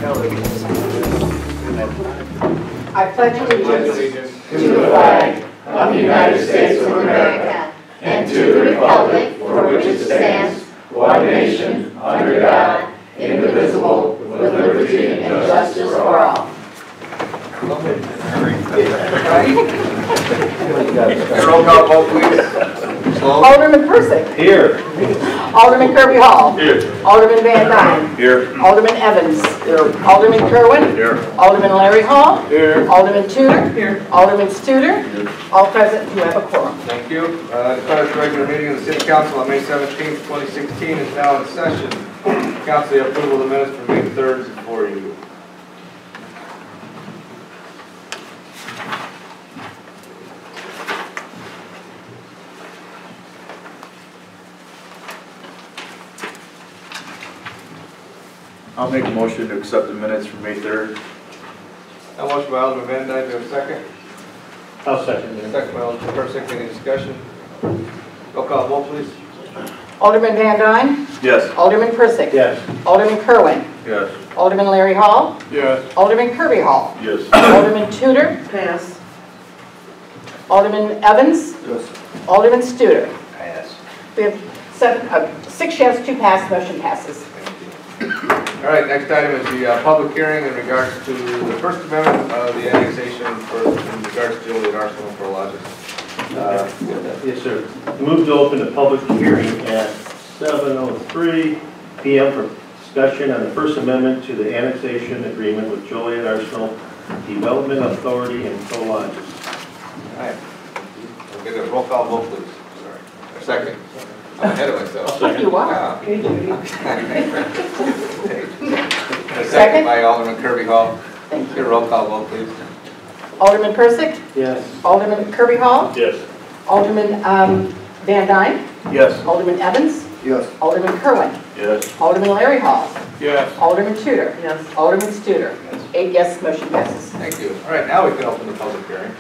I pledge allegiance to the flag of the United States of America and to the republic for which it stands, one nation, under God, indivisible, with liberty and justice for all. Roll call vote, please. Alderman Persick. Here. Alderman Kirby Hall. Here. Alderman Van Dyne. Here. Alderman Evans. Here. Alderman Kerwin. Here. Alderman Larry Hall. Here. Alderman Tudor. Here. Alderman Studer. Here. All present who have a quorum. Thank you. The first regular meeting of the City Council on May 17th, 2016 is now in session. Council, the approval of the minutes for May 3rd is before you. I'll make a motion to accept the minutes from May 3rd. A motion by Alderman Van Dyne, do we have a second? I'll second it. Second by Alderman Persick, any discussion? Roll call vote, please. Alderman Van Dyne. Yes. Alderman Persick. Yes. Alderman Kerwin. Yes. Alderman Larry Hall. Yes. Alderman Kirby Hall. Yes. Alderman Tudor. Pass. Alderman Evans. Yes. Alderman Studer. Pass. We have 6 yes, 2 pass, motion passes. All right, next item is the public hearing in regards to the First Amendment of the annexation in regards to Joliet Arsenal for lodges. Yes, sir. Move to open the public hearing at 7:03 p.m. for discussion on the First Amendment to the annexation agreement with Joliet Arsenal Development Authority and co-lodges. All right. We'll get a roll call vote, please. Sorry. Second. I'm ahead of myself. You are. A second by Alderman Kirby Hall. Thank Get a you. roll call vote, please. Alderman Persick. Yes. Alderman Kirby Hall. Yes. Alderman Van Dyne. Yes. Alderman Evans. Yes. Alderman Kerwin. Yes. Alderman Larry Hall. Yes. Alderman Tudor. Yes. Alderman Studer. Yes. 8 yes, motion passes. Thank you. All right, now we can open the public hearing.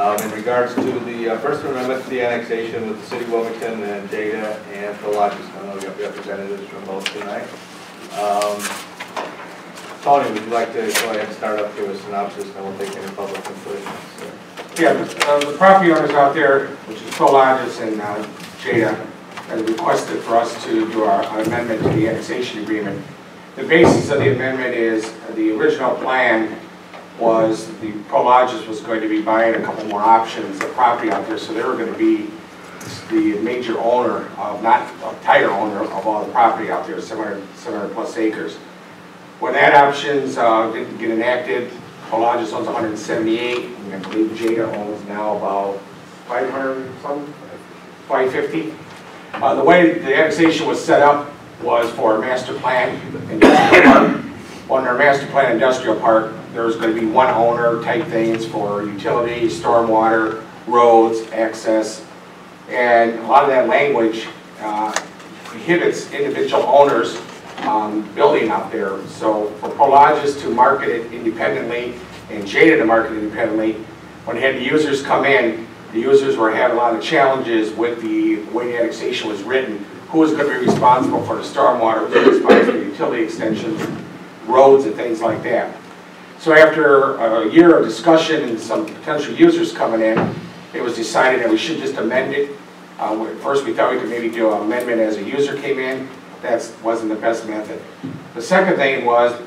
In regards to the First Amendment to the annexation with the City of Wilmington and Jada and the lodges. I know we have representatives from both tonight. Tony, would you like to go ahead and start up, give a synopsis, and we'll take any public input? Yeah, the property owners out there, which is Lodges and Jada, has requested for us to do our amendment to the annexation agreement. The basis of the amendment is the original plan was the Lodges was going to be buying a couple more options of property out there, so they were going to be the major owner of, not a title owner of all the property out there, 700 plus acres. When that options didn't get enacted, Lodges owns 178, and I believe Jada owns now about 500 something, 550. The way the annexation was set up was for a master plan industrial park. On our master plan industrial park, there's going to be one owner type things for utilities, stormwater, roads, access, and a lot of that language prohibits individual owners building out there. So for Prologis to market it independently and Jada to market it independently, when they had the users come in, the users were having a lot of challenges with the way the annexation was written. Who was going to be responsible for the stormwater, who was responsible for the utility extensions, roads and things like that. So after a year of discussion and some potential users coming in, it was decided that we should just amend it. First we thought we could maybe do an amendment as a user came in. That wasn't the best method. The second thing was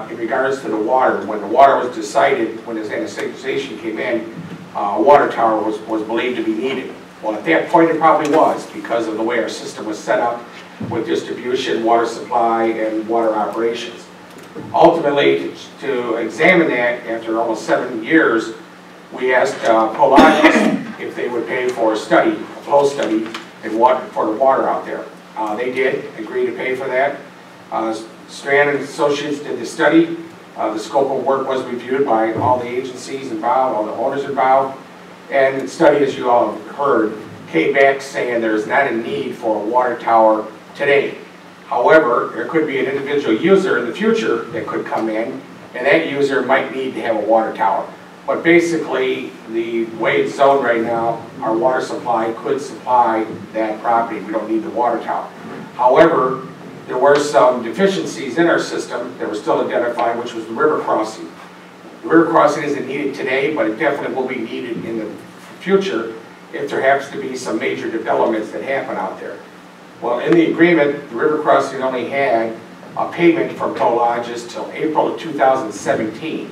in regards to the water. When the water was decided, when this annexation came in, a water tower was believed to be needed. Well, at that point it probably was, because of the way our system was set up with distribution, water supply, and water operations. Ultimately, to examine that, after almost 7 years, we asked Prologis if they would pay for a study, a flow study, and for the water out there. They did agree to pay for that. Strand and Associates did the study. The scope of work was reviewed by all the agencies involved, all the owners involved, and the study, as you all have heard, came back saying there's not a need for a water tower today. However, there could be an individual user in the future that could come in, and that user might need to have a water tower. But basically, the way it's zoned right now, our water supply could supply that property. We don't need the water tower. However, there were some deficiencies in our system that were still identified, which was the river crossing. The river crossing isn't needed today, but it definitely will be needed in the future if there happens to be some major developments that happen out there. Well, in the agreement, the river crossing only had a payment from Prologis till April of 2017.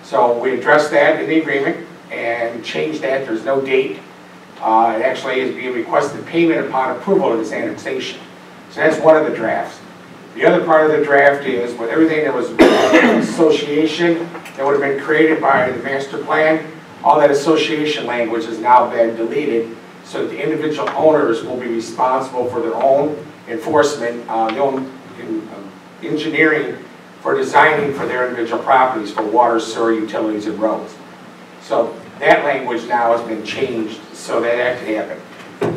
So we addressed that in the agreement and changed that. There's no date. It actually is being requested payment upon approval of this annexation. So that's one of the drafts. The other part of the draft is with everything that was association that would have been created by the master plan, all that association language has now been deleted so that the individual owners will be responsible for their own enforcement, their own engineering for designing for their individual properties for water, sewer, utilities, and roads. So that language now has been changed so that can happen.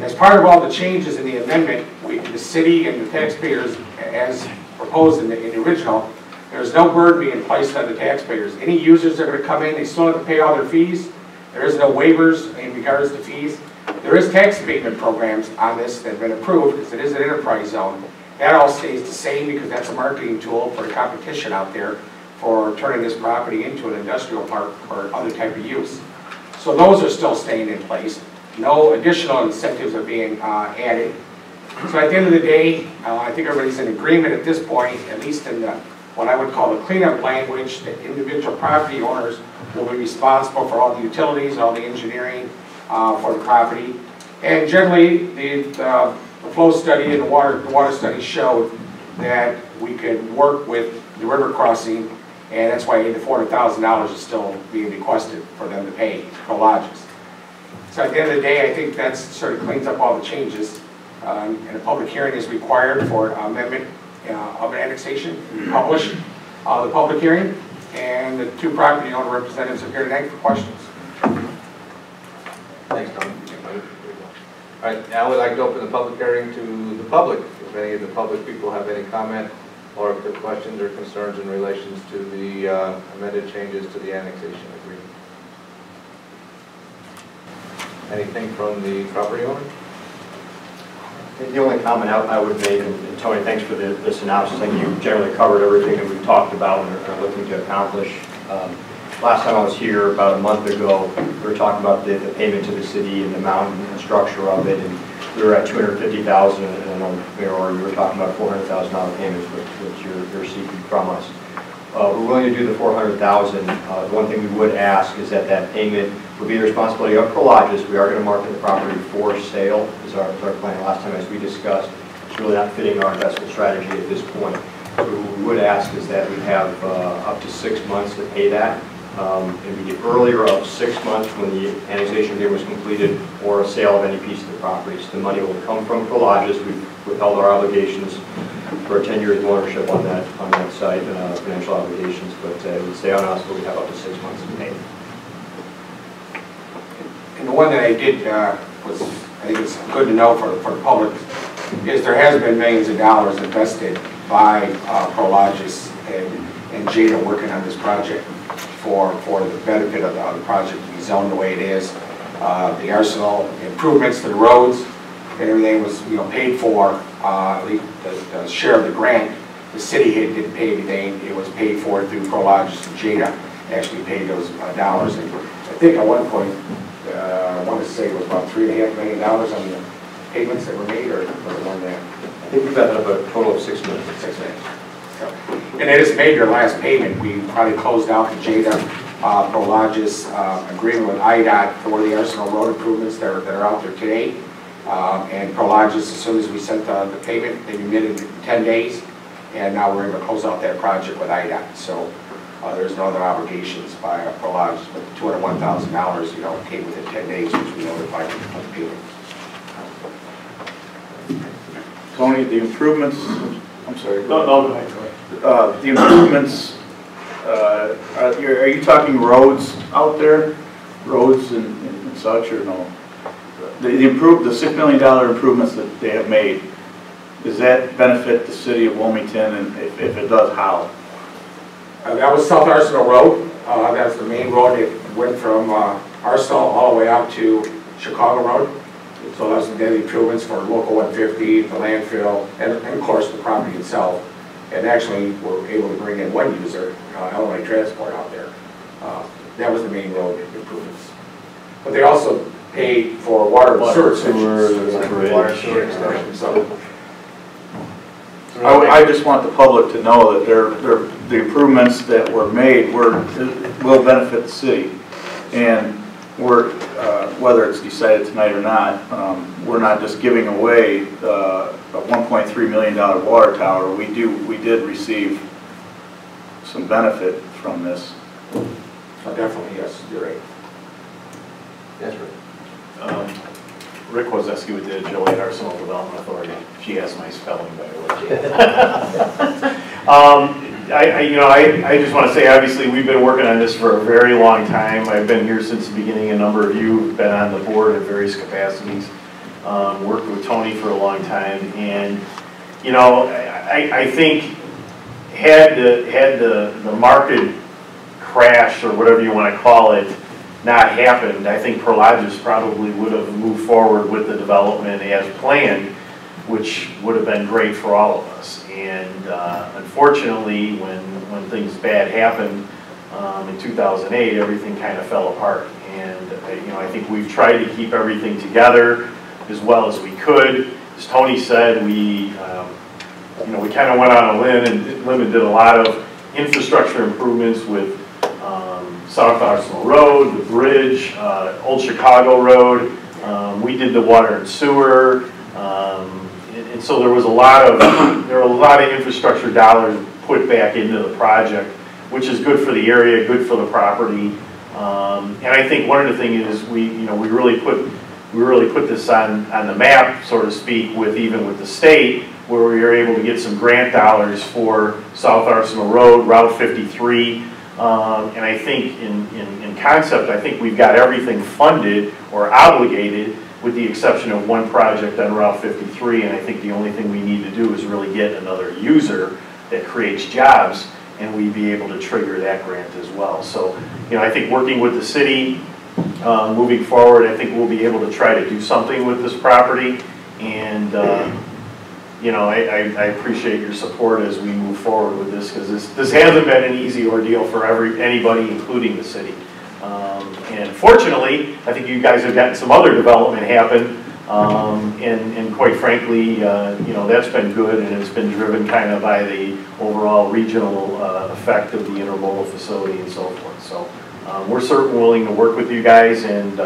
As part of all the changes in the amendment, the city and the taxpayers, as proposed in the original, there's no burden being placed on the taxpayers. Any users that are going to come in, they still have to pay all their fees. There is no waivers in regards to fees. There is tax abatement programs on this that have been approved because it is an enterprise zone. That all stays the same because that's a marketing tool for the competition out there for turning this property into an industrial park or other type of use. So those are still staying in place. No additional incentives are being added. So at the end of the day, I think everybody's in agreement at this point, at least in the, what I would call the cleanup language, that individual property owners will be responsible for all the utilities, all the engineering for the property. And generally, the flow study and the water study showed that we could work with the river crossing, and that's why the $400,000 is still being requested for them to pay Prologis. So at the end of the day, I think that sort of cleans up all the changes. And a public hearing is required for amendment of an annexation. We publish the public hearing, and the two property owner representatives are here tonight for questions. Thanks, Tom. All right, now we'd like to open the public hearing to the public. If any of the public people have any comment or if there are questions or concerns in relation to the amended changes to the annexation agreement. Anything from the property owner? The only comment I would make, and Tony, thanks for the synopsis. I think you generally covered everything that we've talked about and are looking to accomplish. Last time I was here, about a month ago, we were talking about the payment to the city and the amount and structure of it, and we were at $250,000, and I know, Mayor, you were talking about $400,000 payments, which you're seeking from us. We're willing to do the $400,000. The one thing we would ask is that payment would be the responsibility of Prologis. We are going to market the property for sale, is our plan. Last time, as we discussed, it's really not fitting our investment strategy at this point. So what we would ask is that we have up to 6 months to pay that. And we get earlier of 6 months when the annexation agreement was completed, or a sale of any piece of the property. So the money will come from Prologis. We've withheld our obligations for 10 years of ownership on that site, financial obligations, but it would stay on us, but we have up to 6 months to pay. And the one that I did was, I think it's good to know for the public, is there has been millions of dollars invested by Prologis and Jada working on this project for the benefit of the project to be zoned the way it is. The arsenal improvements to the roads and everything was paid for. At least the share of the grant, the city didn't pay anything. It was paid for through Prologis and Jada actually paid those dollars. And I think at one point, I want to say it was about $3.5 million on the payments that were made, or was it more than that? I think we've got up a total of 6 million. 6 million. So, and they just made their last payment. We probably closed out the Jada Prologis agreement with IDOT for the Arsenal Road improvements that are out there today. And Prologis, as soon as we sent the payment, they remitted in 10 days. And now we're able to close out that project with IDOT. So there's no other obligations by Prologis, but $201,000, came within 10 days, which we notified of the payment. Tony, the improvements, I'm sorry. No, go ahead. The improvements, are you talking roads out there? Roads and such, or no? The $6 million improvements that they have made, does that benefit the city of Wilmington, and if it does, how? That was South Arsenal Road. That's the main road. It went from Arsenal all the way out to Chicago Road. So those are the improvements for local 150, the landfill, and of course the property itself. And actually, we're able to bring in one user, Illinois Transport out there. That was the main road improvements. But they also paid for water and sewer extensions. Water and sewer extensions. So I just want the public to know that the improvements that were made will benefit the city. And we're, whether it's decided tonight or not, we're not just giving away a $1.3 million water tower. We did receive some benefit from this. oh, definitely, yes, you're right. Yes, Rick. Rick Wozeski with the Joliet Arsenal Development Authority. She has my spelling, by the way. I just want to say, obviously, we've been working on this for a very long time. I've been here since the beginning. A number of you have been on the board in various capacities. Worked with Tony for a long time, and I think had the market crash or whatever you want to call it not happened, I think Prologis probably would have moved forward with the development as planned, which would have been great for all of us. And unfortunately, when things bad happened in 2008, everything kind of fell apart. And I think we've tried to keep everything together as well as we could. As Tony said, we kind of went on a limb and did a lot of infrastructure improvements with South Arsenal Road, the bridge, Old Chicago Road. We did the water and sewer, and so there were a lot of infrastructure dollars put back into the project, which is good for the area, good for the property. And I think one of the things is we really put this on the map, so to speak, even with the state, where we were able to get some grant dollars for South Arsenal Road, Route 53. And I think in concept, I think we've got everything funded or obligated with the exception of one project on Route 53. And I think the only thing we need to do is really get another user that creates jobs, and we'd be able to trigger that grant as well. So, I think working with the city, moving forward, I think we'll be able to try to do something with this property. And I appreciate your support as we move forward with this, because this hasn't been an easy ordeal for anybody, including the city. And fortunately, I think you guys have gotten some other development happen, and quite frankly, that's been good, and it's been driven kind of by the overall regional effect of the intermodal facility and so forth. So we're certainly willing to work with you guys, and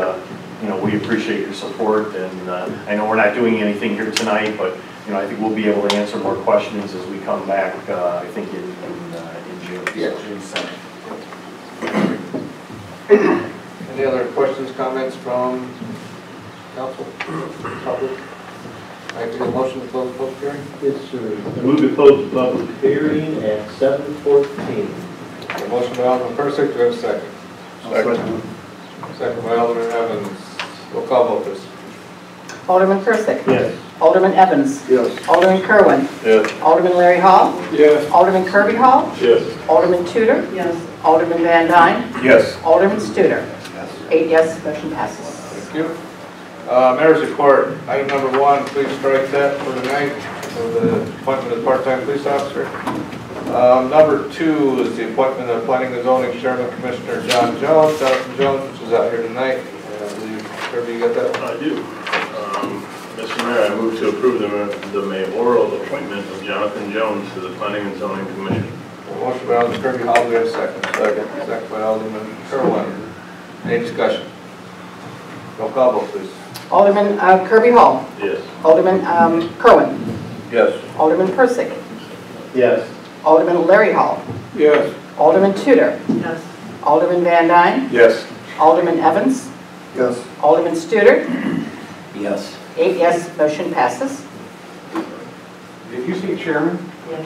we appreciate your support. And I know we're not doing anything here tonight, but I think we'll be able to answer more questions as we come back, I think in June. Yeah, June 7th. Any other questions, comments from council, public? I take a motion to close the public hearing. Yes, sir. I move to close the public hearing at 7:14. A motion by Alderman Persick, do we have a second? Second by Alderman Evans. Roll call vote, please. Alderman Persick. Yes. Alderman Evans. Yes. Alderman Kerwin. Yes. Alderman Larry Hall. Yes. Alderman Kirby Hall. Yes. Alderman Tudor. Yes. Alderman Van Dyne. Yes. Alderman Studer. 8 yes, motion passes. Thank you. Mayor's report, item number 1, please strike that for tonight, for the appointment of part-time police officer. Number 2 is the appointment of Planning and Zoning Chairman Commissioner Jonathan Jones, which is out here tonight. I believe, Kirby, you got that one? I do. Mr. Mayor, I move to approve the mayoral appointment of Jonathan Jones to the Planning and Zoning Commission. Motion by Alderman Kirby Hall, do we have a second? Second by Alderman Kerwin. Any discussion? Roll call vote, please. Alderman Kirby Hall. Yes. Alderman Kerwin. Yes. Alderman Persick. Yes. Alderman Larry Hall. Yes. Alderman Tudor. Yes. Alderman Van Dyne. Yes. Alderman Evans. Yes. Alderman Studer. Yes. 8 yes, motion passes. Did you say chairman? Yes.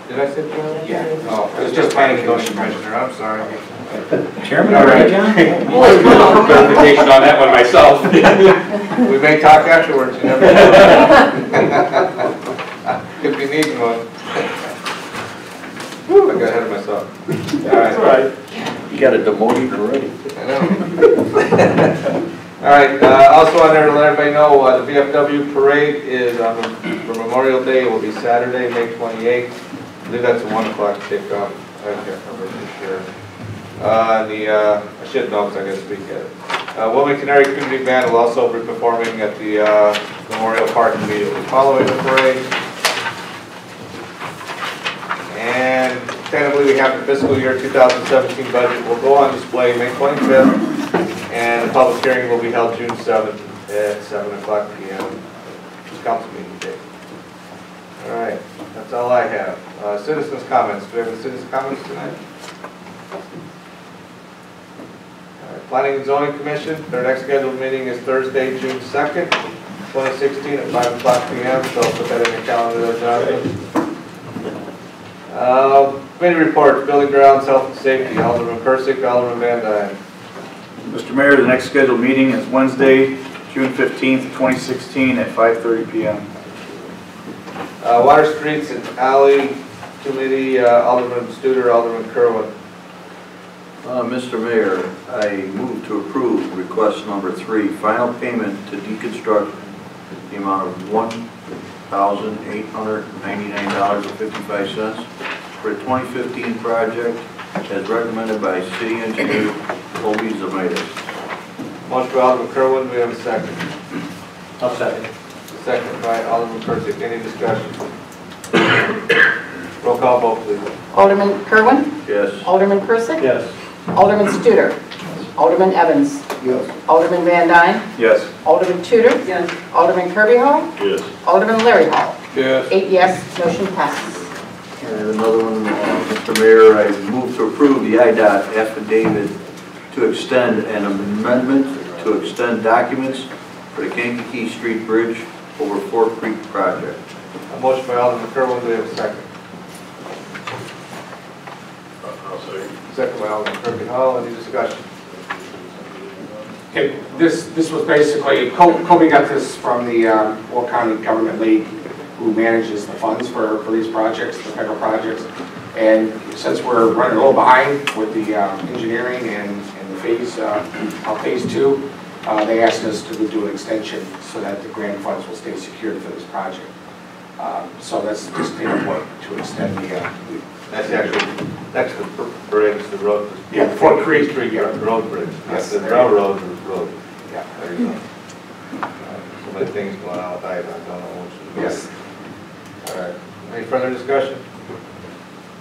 Did I say chairman? Yeah. Oh, it was just planning commission commissioner, I'm sorry. Chairman, all right, John? Clarification on that one myself. We may talk afterwards, you never know. Could be needing one. Whew, I got ahead of myself. All right. You got a demoted already. I know. All right, also on there to let everybody know, the VFW parade is for Memorial Day. It will be Saturday, May 28th. I believe that's a 1 o'clock kickoff. I can't remember for sure. I should know because I got to speak at it. Wilmington Area Community Band will also be performing at the Memorial Park immediately following the parade. And tentatively, we have the fiscal year 2017 budget will go on display May 25th. And the public hearing will be held June 7th at 7 o'clock p.m. Council meeting day. All right, that's all I have. Citizens' comments. Do we have any citizens' comments tonight? All right, Planning and Zoning Commission. Their next scheduled meeting is Thursday, June 2nd, 2016 at 5 o'clock p.m. So I'll put that in your calendar there, Jonathan. Committee reports, building grounds, health and safety. Alderman Persick, Alderman Van Dyne. Mr. Mayor, the next scheduled meeting is Wednesday, June 15th, 2016 at 5:30 p.m. Water Streets and Alley Committee, Alderman Studer, Alderman Kerwin. Mr. Mayor, I move to approve request number 3, final payment to deconstruct the amount of $1,899.55 for a 2015 project as recommended by City Engineer Colby Zemaitis. Motion by Alderman Kerwin, do we have a second? I'll second. Second by Alderman Persick. Any discussion? Roll call vote, please. Alderman Kerwin? Yes. Alderman Persick? Yes. Alderman Studer? Alderman Evans? Yes. Alderman Van Dyne? Yes. Alderman Tudor? Yes. Alderman Kirby Hall? Yes. Alderman Larry Hall? Yes. 8 yes, motion passes. And another one, Mr. Mayor, I move to approve the IDOT affidavit to extend an amendment to extend documents for the Kankakee Street Bridge over Fort Creek project. A motion by Alderman Kerwin, do we have a second? I'll second. Second by Alderman Kirby Hall. Any discussion? Okay, this was basically, Kobe got this from the Will County Government League, who manages the funds for these projects, the federal projects. And since we're running a little behind with the engineering and the phase 2, they asked us to do an extension so that the grant funds will stay secured for this project. So that's just work to extend the. That's actually next to the bridge, the road. Yeah, Fort Creek Street yeah. Road Bridge. Yes, That's the railroad road. Yeah. There you go. So many things going on with I don't know which. Yes. All right. Any further discussion?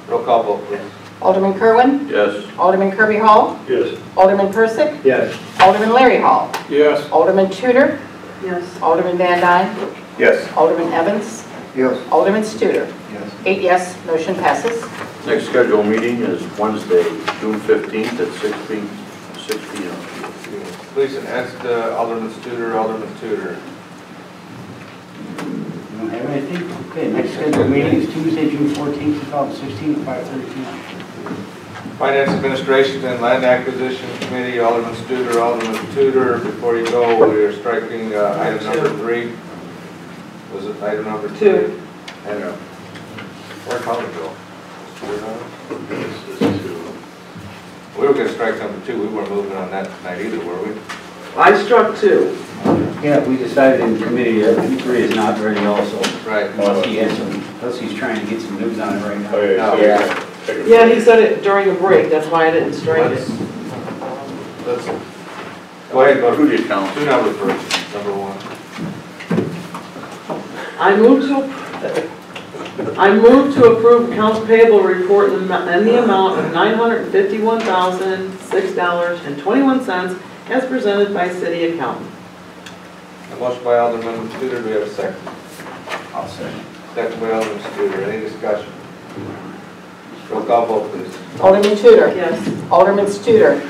Roll call vote, please. Alderman Kerwin? Yes. Alderman Kirby Hall? Yes. Alderman Persick? Yes. Alderman Larry Hall? Yes. Alderman Tudor? Yes. Alderman Van Dyne? Yes. Alderman Evans? Yes. Alderman Studer? Yes. 8 yes, motion passes. Next scheduled meeting is Wednesday, June 15th at 6 p.m. Please, and ask Alderman Studer, Alderman Tudor. You don't have anything? Okay, next scheduled meeting is Tuesday, June 14th, 2016 at 5:30 p.m. Finance Administration and Land Acquisition Committee, Alderman Studer, Alderman Tudor. Before you go, we are striking item number 3. Was it item number 2? And where'd Holly go? This is 2. We were going to strike number 2. We weren't moving on that tonight either, were we? I struck 2. Yeah, we decided in committee that 3 is not ready also. Right. Plus he's trying to get some news on it right now. Okay, so Yeah. take a Yeah, he said it during a break, that's why I didn't strike it. Let's go ahead and go Who to did count? 2 numbers first, number 1. I move to approve accounts payable report in the amount of $951,006.21 as presented by city accountant. A motion by Alderman Studer. Do we have a second? I'll second. Second by Alderman Studer. Any discussion? Roll call vote, please. Alderman Tudor? Yes. Alderman Studer?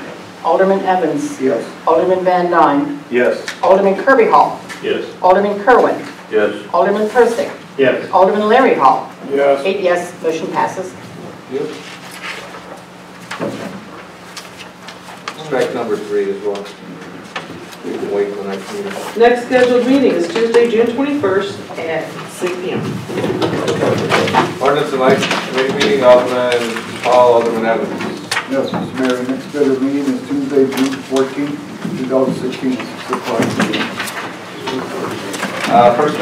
Alderman Evans? Yes. Alderman Van Dyne? Yes. Alderman Kirby Hall? Yes. Alderman Kerwin? Yes. Alderman Persick? Yes. Alderman Larry Hall? Yes. 8 yes, motion passes. You? Strike number 3 as well. We can wait till next meeting. Next scheduled meeting is Tuesday, June 21st at 6 p.m. Ordinance and License Committee meeting, Alderman Paul, Alderman Evans. Yes, Mr. Mayor, the next scheduled meeting is Tuesday, June 14th, Personnel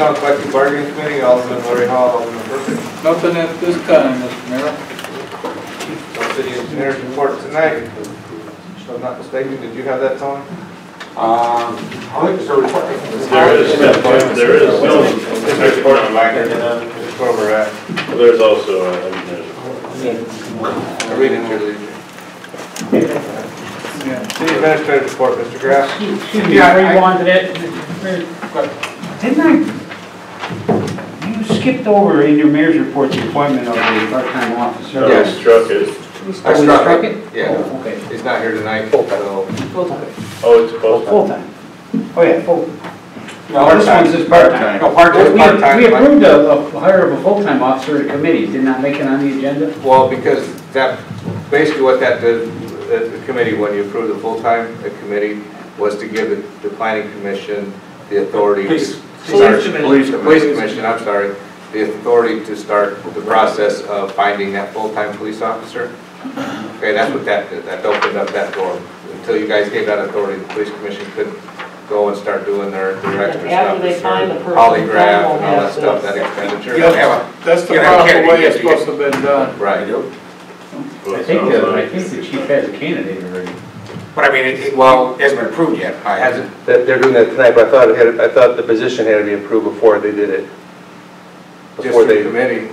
and Collective Bargaining Committee, Alderman Larry Hall, Alderman Burkett. Nothing at this time, Mr. Mayor. No city engineers report tonight. If I'm not mistaken, did you have that, Tony? I think there's a report. There is. There's report online. That's where we're at. There's also, I'll read it to you. City Administrative Report, Mr. Graff. Excuse me, before you go on to that, didn't you skipped over in your mayor's report the appointment of the part-time officer? no, Yes. struck it. I struck it. Yeah. Oh, okay. He's not here tonight, so. Full-time. Oh, it's posted. Full-time. Oh, yeah, full. No, This one says part-time. No, part-time. We approved a hire of a full-time officer at committee, did not make it on the agenda? Well, because that, basically what that did, the committee, when you approved the full-time committee, was to give the planning commission the authority to start. Police commission, I'm sorry, the authority to start the process of finding that full-time police officer. Okay, that's what that did, that opened up that door. Until you guys gave that authority, the police commission couldn't go and start doing their extra stuff. After they find the person, Polygraph and all have that stuff, this. that expenditure. You don't have a, That's the You know, proper Kennedy, way yes, it's supposed to have been done. Right. I think the chief has a candidate already. but I mean, it hasn't been approved yet. Hasn't. They're doing that tonight, but I thought the position had to be approved before they did it. Just Before the they, committee.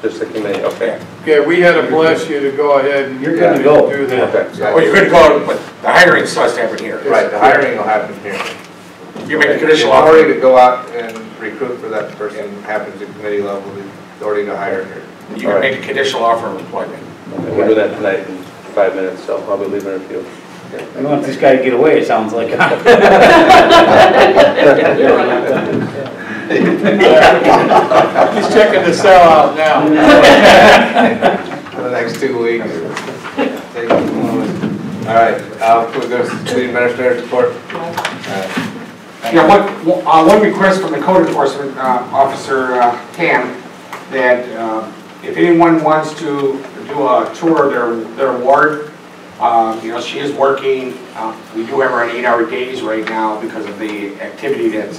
just the committee, okay. Okay, we had to bless you to go ahead and You're good to go. do that. Okay. Well, you're gonna go, but the hiring still has to happen here. Right, the hiring will happen here. You make a The conditional authority offer. to go out and recruit for that person happens at committee level, the authority to hire here. You can make a conditional offer of employment. We'll do that tonight in 5 minutes, so I'll be leaving in a few. We want this guy to get away, it sounds like. He's checking the cell out now. For the next 2 weeks. Take a moment. All right, we'll go to the administrator's report. Yeah, one request from the code enforcement officer, Tam, that if anyone wants to do a tour of their ward, you know, she is working. We do have her on 8-hour days right now because of the activity that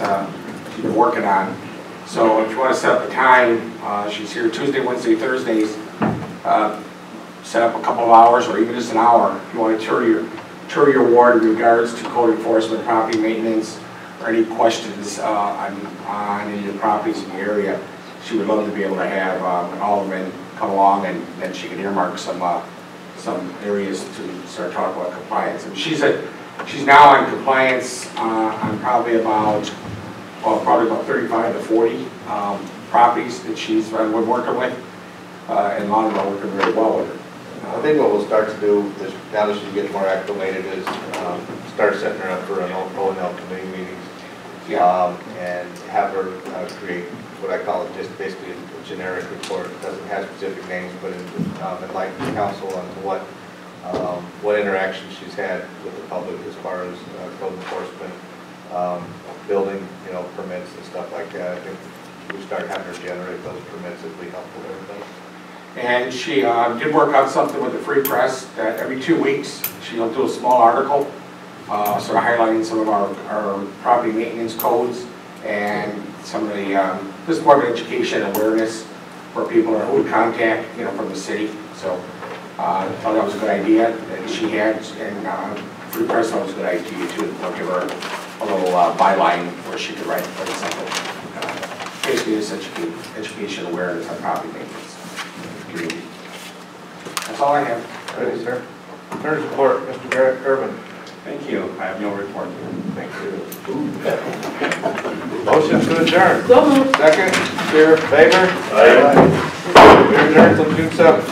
she's been working on. So if you want to set up a time, she's here Tuesday, Wednesday, Thursdays. Set up a couple of hours or even just an hour. If you want to tour your ward in regards to code enforcement, property maintenance, or any questions on any of the properties in the area, she would love to be able to have an alderman come along and then she can earmark some areas to start talking about compliance. And she's now on compliance on probably about 35 to 40 properties that she's been working with, and a lot of them are working very well with her. I think what we'll start to do is, now that she gets more acclimated, is start setting her up for an O&L committee meetings. And have her create what I call it just basically a generic report. It doesn't have specific names, but enlighten the council on what interactions she's had with the public as far as code enforcement, building, permits and stuff like that. I think we start having her generate those permits, it'd be helpful to everybody. And she did work out something with the Free Press that every 2 weeks she'll do a small article, sort of highlighting some of our property maintenance codes and some of the just more of an education and awareness for people who would contact from the city. So I thought that was a good idea that she had, and Free Press thought it was a good idea too. I'll give her a little byline where she could write something. Basically, just education awareness on property maintenance. Community. That's all I have. Ready, sir? Attorney's report, Mr. Garrett Urban. Thank you. I have no report. Thank you. Motion to adjourn. So moved. Second, favor? Aye. We adjourn till June 7th.